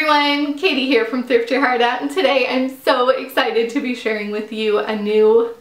everyone, Katie here from Thrift Your Heart Out, and today I'm so excited to be sharing with you a new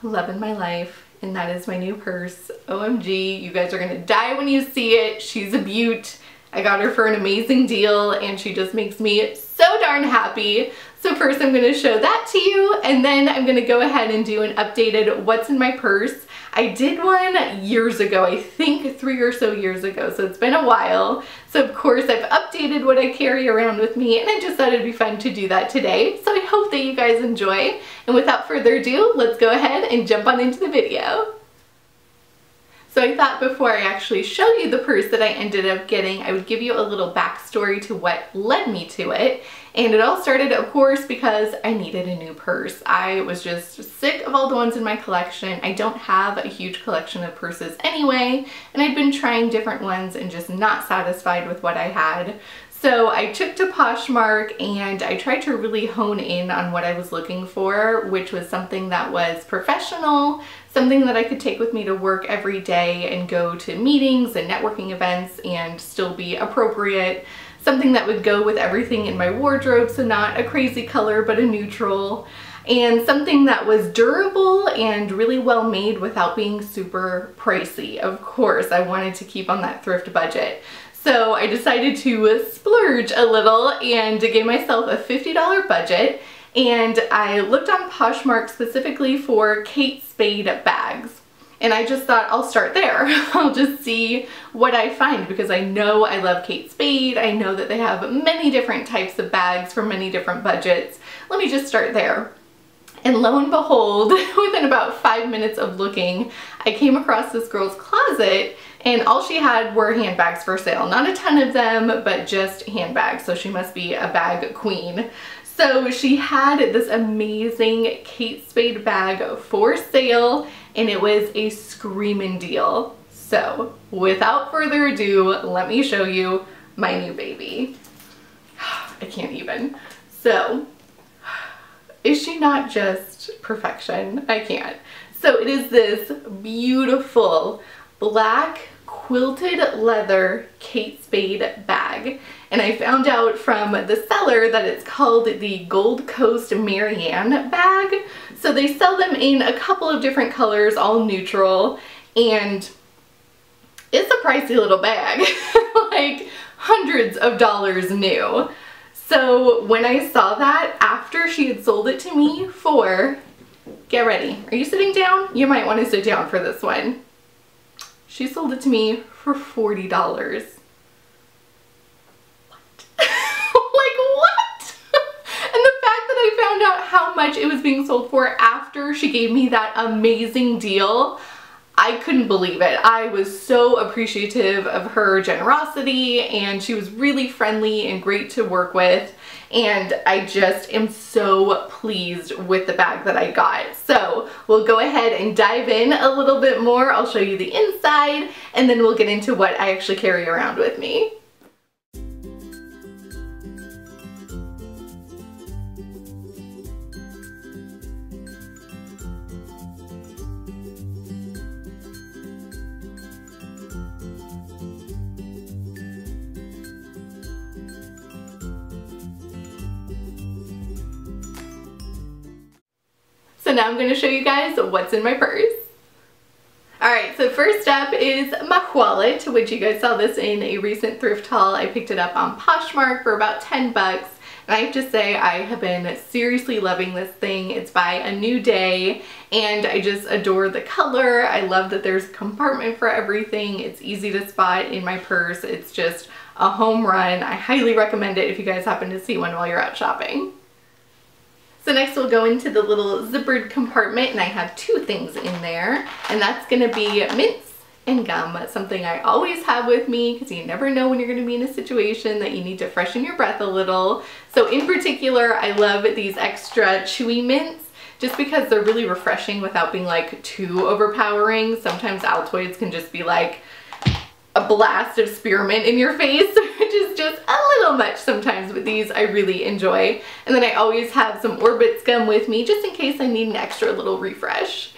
love in my life, and that is my new purse. OMG, you guys are gonna die when you see it. She's a beaut. I got her for an amazing deal and she just makes me so darn happy. So first I'm gonna show that to you, and then I'm gonna go ahead and do an updated what's in my purse. I did one years ago, I think 3 or so years ago, so it's been a while. So of course I've updated what I carry around with me, and I just thought it'd be fun to do that today. So I hope that you guys enjoy. And without further ado, let's go ahead and jump on into the video. So I thought before I actually show you the purse that I ended up getting, I would give you a little backstory to what led me to it. And it all started, of course, because I needed a new purse. I was just sick of all the ones in my collection. I don't have a huge collection of purses anyway, and I'd been trying different ones and just not satisfied with what I had. So I took to Poshmark and I tried to really hone in on what I was looking for, which was something that was professional, something that I could take with me to work every day and go to meetings and networking events and still be appropriate, something that would go with everything in my wardrobe, so not a crazy color but a neutral, and something that was durable and really well made without being super pricey. Of course, I wanted to keep on that thrift budget. So I decided to splurge a little and gave myself a $50 budget, and I looked on Poshmark specifically for Kate Spade bags. And I just thought I'll start there. I'll just see what I find because I know I love Kate Spade. I know that they have many different types of bags for many different budgets. Let me just start there. And lo and behold, within about 5 minutes of looking, I came across this girl's closet and all she had were handbags for sale. Not a ton of them, but just handbags. So she must be a bag queen. So she had this amazing Kate Spade bag for sale and it was a screaming deal. So without further ado, let me show you my new baby. I can't even. So is she not just perfection? I can't. So it is this beautiful black quilted leather Kate Spade bag. And I found out from the seller that it's called the Gold Coast Marianne bag. So they sell them in a couple of different colors, all neutral, and it's a pricey little bag, like hundreds of dollars new. So when I saw that, after she had sold it to me for, get ready, are you sitting down? You might want to sit down for this one. She sold it to me for $40. How much it was being sold for after she gave me that amazing deal, I couldn't believe it. I was so appreciative of her generosity, and she was really friendly and great to work with, and I just am so pleased with the bag that I got. So we'll go ahead and dive in a little bit more. I'll show you the inside and then we'll get into what I actually carry around with me. So now I'm going to show you guys what's in my purse. Alright, so first up is my wallet, which you guys saw this in a recent thrift haul. I picked it up on Poshmark for about 10 bucks. And I have to say I have been seriously loving this thing. It's by A New Day and I just adore the color. I love that there's a compartment for everything. It's easy to spot in my purse. It's just a home run. I highly recommend it if you guys happen to see one while you're out shopping. So next we'll go into the little zippered compartment, and I have 2 things in there, and that's going to be mints and gum. That's something I always have with me because you never know when you're going to be in a situation that you need to freshen your breath a little. So in particular, I love these extra chewy mints just because they're really refreshing without being like too overpowering. Sometimes Altoids can just be like a blast of spearmint in your face, which is just a little much sometimes, but these I really enjoy. And then I always have some Orbitz gum with me just in case I need an extra little refresh.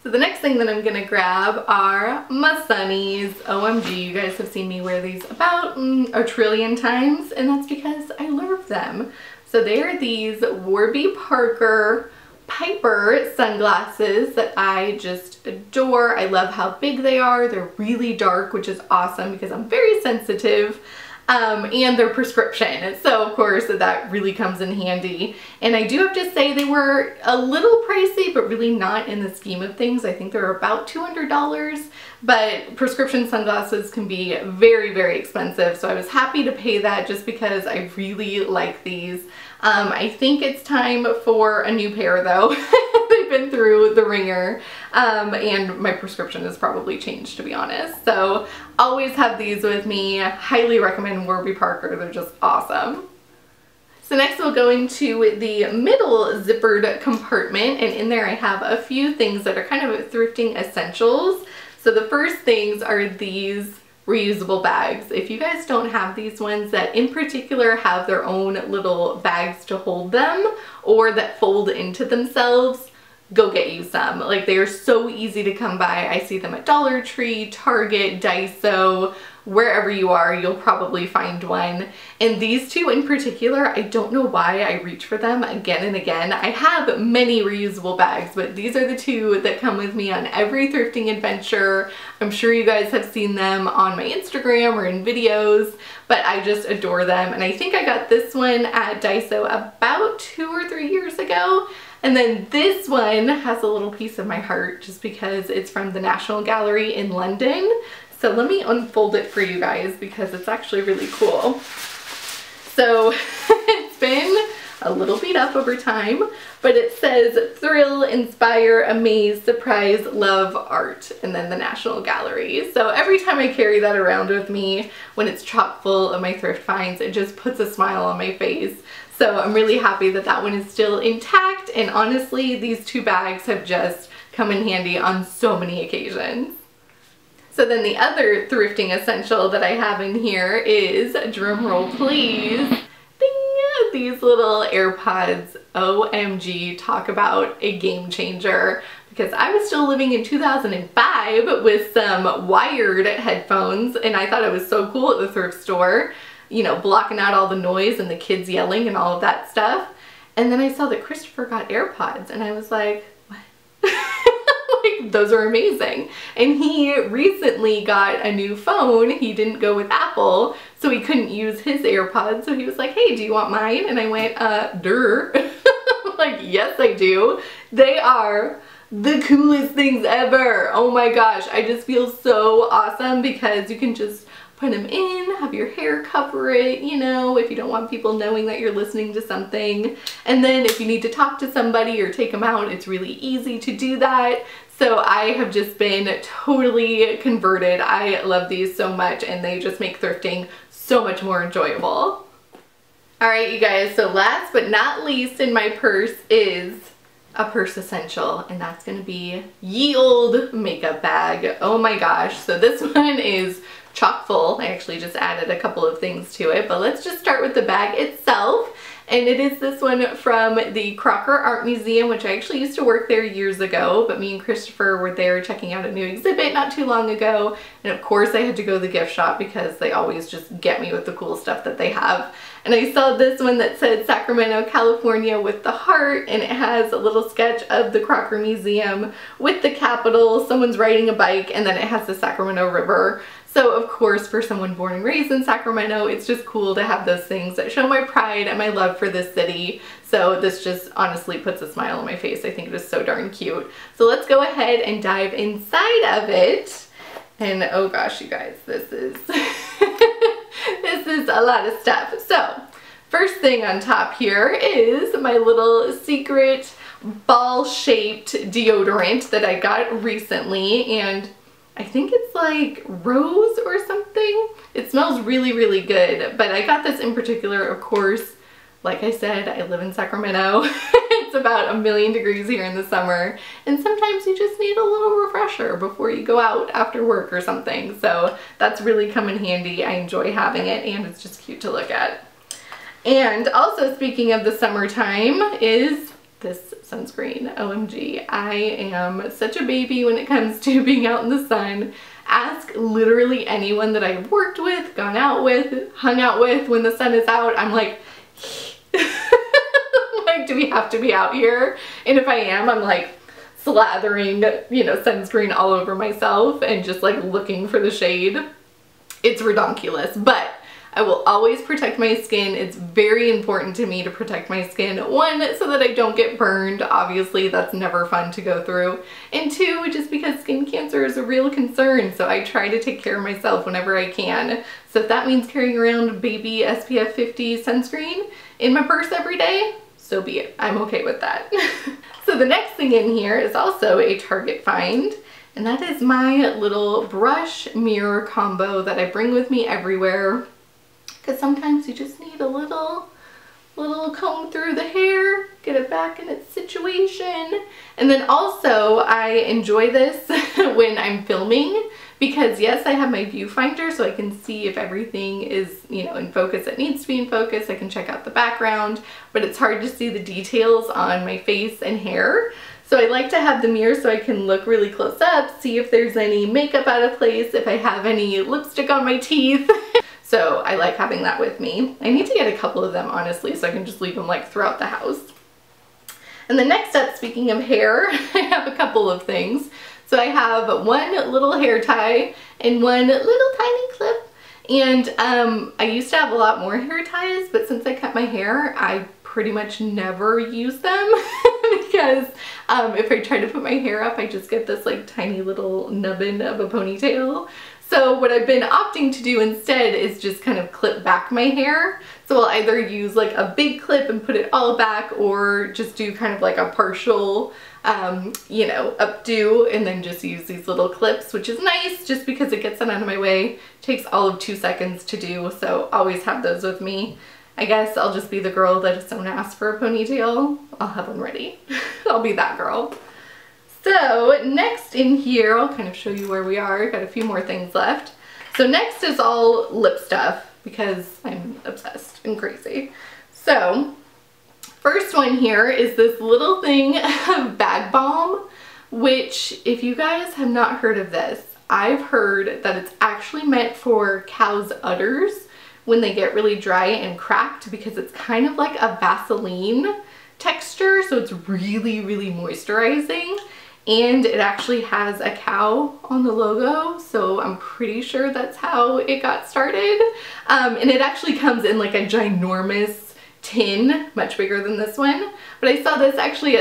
So So the next thing that I'm gonna grab are my sunnies. OMG, you guys have seen me wear these about a trillion times, and that's because I love them. So they are these Warby Parker Piper sunglasses that I just adore. I love how big they are. They're really dark, which is awesome because I'm very sensitive. And they're prescription, so of course that really comes in handy. And I do have to say they were a little pricey, but really not in the scheme of things. I think they're about $200, but prescription sunglasses can be very, very expensive, so I was happy to pay that just because I really like these. I think it's time for a new pair though. They've been through the ringer, and my prescription has probably changed, to be honest. So always have these with me. Highly recommend Warby Parker. They're just awesome. So next we'll go into the middle zippered compartment, and in there I have a few things that are kind of thrifting essentials. So the first things are these reusable bags. If you guys don't have these ones that in particular have their own little bags to hold them or that fold into themselves, go get you some. Like, they are so easy to come by. I see them at Dollar Tree, Target, Daiso, wherever you are, you'll probably find one. And these two in particular, I don't know why I reach for them again and again. I have many reusable bags, but these are the two that come with me on every thrifting adventure. I'm sure you guys have seen them on my Instagram or in videos, but I just adore them. And I think I got this one at Daiso about 2 or 3 years ago. And then this one has a little piece of my heart just because it's from the National Gallery in London. So let me unfold it for you guys because it's actually really cool. So it's been a little beat up over time, but it says thrill, inspire, amaze, surprise, love, art, and then the National Gallery. So every time I carry that around with me when it's chock full of my thrift finds, it just puts a smile on my face. So I'm really happy that that one is still intact, and honestly these two bags have just come in handy on so many occasions. So then the other thrifting essential that I have in here is, drumroll please, ding, these little AirPods. OMG, talk about a game changer, because I was still living in 2005 with some wired headphones, and I thought it was so cool at the thrift store, you know, blocking out all the noise and the kids yelling and all of that stuff. And then I saw that Christopher got AirPods and I was like, what? Like, those are amazing. And he recently got a new phone. He didn't go with Apple, so he couldn't use his AirPods. So he was like, hey, do you want mine? And I went, durr. Like, yes, I do. They are the coolest things ever. Oh my gosh, I just feel so awesome because you can just put them in, have your hair cover it, you know, if you don't want people knowing that you're listening to something. And then if you need to talk to somebody or take them out, it's really easy to do that. So I have just been totally converted. I love these so much, and they just make thrifting so much more enjoyable. All right, you guys, so last but not least in my purse is a purse essential, and that's gonna be ye olde makeup bag. Oh my gosh, so this one is chock full. I actually just added a couple of things to it, but let's just start with the bag itself. And it is this one from the Crocker Art Museum, which I actually used to work there years ago, but me and Christopher were there checking out a new exhibit not too long ago. And of course I had to go to the gift shop because they always just get me with the cool stuff that they have. And I saw this one that said Sacramento, California with the heart, and it has a little sketch of the Crocker Museum with the Capitol, someone's riding a bike, and then it has the Sacramento River. So of course, for someone born and raised in Sacramento, it's just cool to have those things that show my pride and my love for this city. So this just honestly puts a smile on my face. I think it is so darn cute. So let's go ahead and dive inside of it. And oh gosh, you guys, this is this is a lot of stuff. So first thing on top here is my little secret ball-shaped deodorant that I got recently, and I think it's like rose or something. It smells really, really good, but I got this in particular, of course, like I said, I live in Sacramento. It's about 1,000,000 degrees here in the summer, and sometimes you just need a little refresher before you go out after work or something. So that's really come in handy. I enjoy having it, and it's just cute to look at. And also, speaking of the summertime, is this sunscreen. OMG, I am such a baby when it comes to being out in the sun. Ask literally anyone that I've worked with, gone out with, hung out with when the sun is out. I'm like, like, do we have to be out here? And if I am, I'm like slathering, you know, sunscreen all over myself and just like looking for the shade. It's redonkulous, but I will always protect my skin. It's very important to me to protect my skin. One, so that I don't get burned. Obviously, that's never fun to go through. And two, just because skin cancer is a real concern. So I try to take care of myself whenever I can. So if that means carrying around baby SPF 50 sunscreen in my purse every day, so be it. I'm okay with that. So the next thing in here is also a Target find. And that is my little brush mirror combo that I bring with me everywhere. Because sometimes you just need a little comb through the hair, get it back in its situation. And then also I enjoy this when I'm filming because yes, I have my viewfinder so I can see if everything is, you know, in focus that needs to be in focus. I can check out the background, but it's hard to see the details on my face and hair. So I like to have the mirror so I can look really close up, see if there's any makeup out of place, if I have any lipstick on my teeth. So I like having that with me. I need to get a couple of them, honestly, so I can just leave them like throughout the house. And the next up, speaking of hair, I have a couple of things. So I have one little hair tie and one little tiny clip. And I used to have a lot more hair ties, but since I cut my hair, I pretty much never use them because if I try to put my hair up, I just get this like tiny little nubbin of a ponytail. So what I've been opting to do instead is just kind of clip back my hair. So I'll either use like a big clip and put it all back or just do kind of like a partial, you know, updo and then just use these little clips, which is nice just because it gets it out of my way. It takes all of 2 seconds to do, so always have those with me. I guess I'll just be the girl that if someone asks for a ponytail, I'll have one ready. I'll be that girl. So next in here, I'll kind of show you where we are. Got a few more things left. So next is all lip stuff because I'm obsessed and crazy. So first one here is this little thing of bag balm, which if you guys have not heard of this, I've heard that it's actually meant for cows' udders when they get really dry and cracked because it's kind of like a Vaseline texture, so it's really, really moisturizing. And it actually has a cow on the logo, so I'm pretty sure that's how it got started. And it actually comes in like a ginormous tin, much bigger than this one. But I saw this actually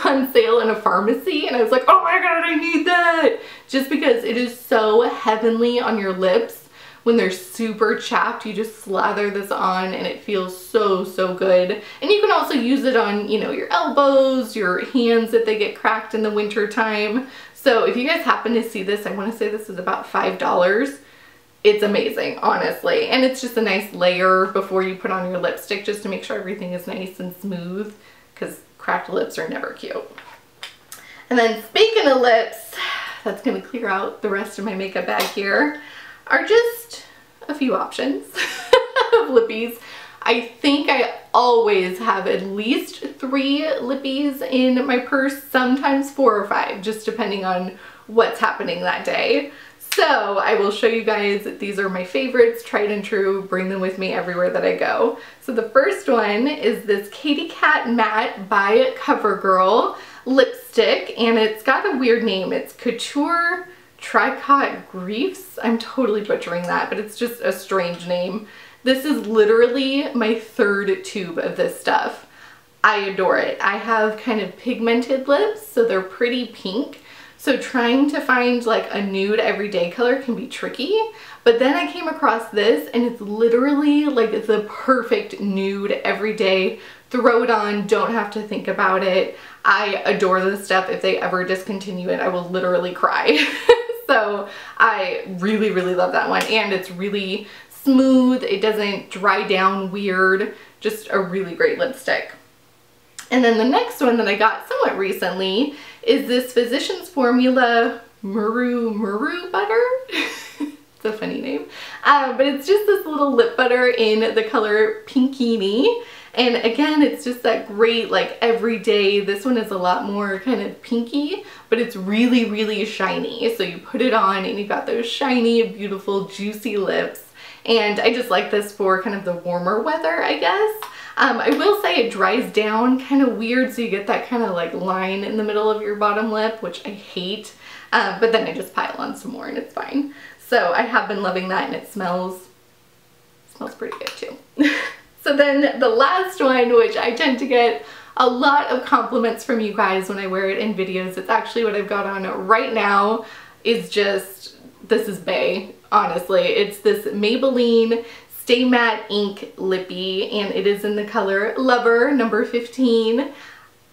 on sale in a pharmacy and I was like, oh my god, I need that! Just because it is so heavenly on your lips. When they're super chapped, you just slather this on and it feels so, so good. And you can also use it on, you know, your elbows, your hands if they get cracked in the winter time. So if you guys happen to see this, I want to say this is about $5. It's amazing, honestly. And it's just a nice layer before you put on your lipstick just to make sure everything is nice and smooth because cracked lips are never cute. And then speaking of lips, that's going to clear out the rest of my makeup bag here, are just a few options of lippies. I think I always have at least 3 lippies in my purse, sometimes 4 or 5, just depending on what's happening that day. So I will show you guys, these are my favorites, tried and true, bring them with me everywhere that I go. So the first one is this Katy Kat Matte by CoverGirl lipstick, and it's got a weird name. It's Couture Tricot Griefs. I'm totally butchering that, but it's just a strange name. This is literally my 3rd tube of this stuff. I adore it. I have kind of pigmented lips, so they're pretty pink. So trying to find like a nude everyday color can be tricky, but then I came across this and it's literally like the perfect nude everyday. Throw it on, don't have to think about it. I adore this stuff. If they ever discontinue it, I will literally cry. So I really, really love that one. And it's really smooth. It doesn't dry down weird. Just a really great lipstick. And then the next one that I got somewhat recently is this Physicians Formula Muru Butter. It's a funny name. But it's just this little lip butter in the color Pinkini. And again, it's just that great, like, everyday. This one is a lot more kind of pinky, but it's really, really shiny. So you put it on and you've got those shiny, beautiful, juicy lips. And I just like this for kind of the warmer weather, I guess. I will say it dries down kind of weird, so you get that kind of like line in the middle of your bottom lip, which I hate. But then I just pile on some more and it's fine. So I have been loving that, and it smells pretty good too. So then the last one, which I tend to get a lot of compliments from you guys when I wear it in videos, it's actually what I've got on right now, is just, this is bae, honestly. It's this Maybelline Stay Matte Ink Lippy, and it is in the color Lover number 15.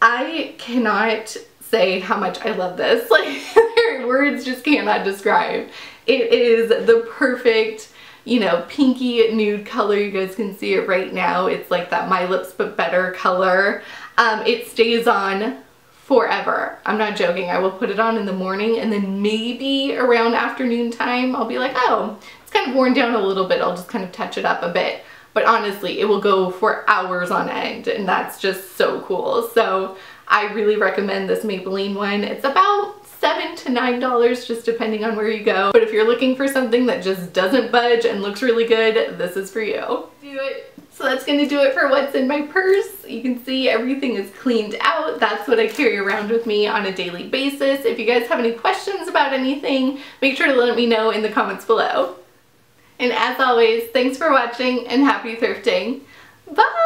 I cannot say how much I love this. Like, words just cannot describe. It is the perfect, you know, pinky nude color. You guys can see it right now. It's like that My Lips But Better color. It stays on forever. I'm not joking. I will put it on in the morning, and then maybe around afternoon time I'll be like, oh, it's kind of worn down a little bit. I'll just kind of touch it up a bit. But honestly, it will go for hours on end, and that's just so cool. So I really recommend this Maybelline one. It's about $7 to $9, just depending on where you go. But if you're looking for something that just doesn't budge and looks really good, this is for you. Do it. So that's gonna do it for what's in my purse. You can see everything is cleaned out. That's what I carry around with me on a daily basis. If you guys have any questions about anything, make sure to let me know in the comments below. And as always, thanks for watching and happy thrifting. Bye!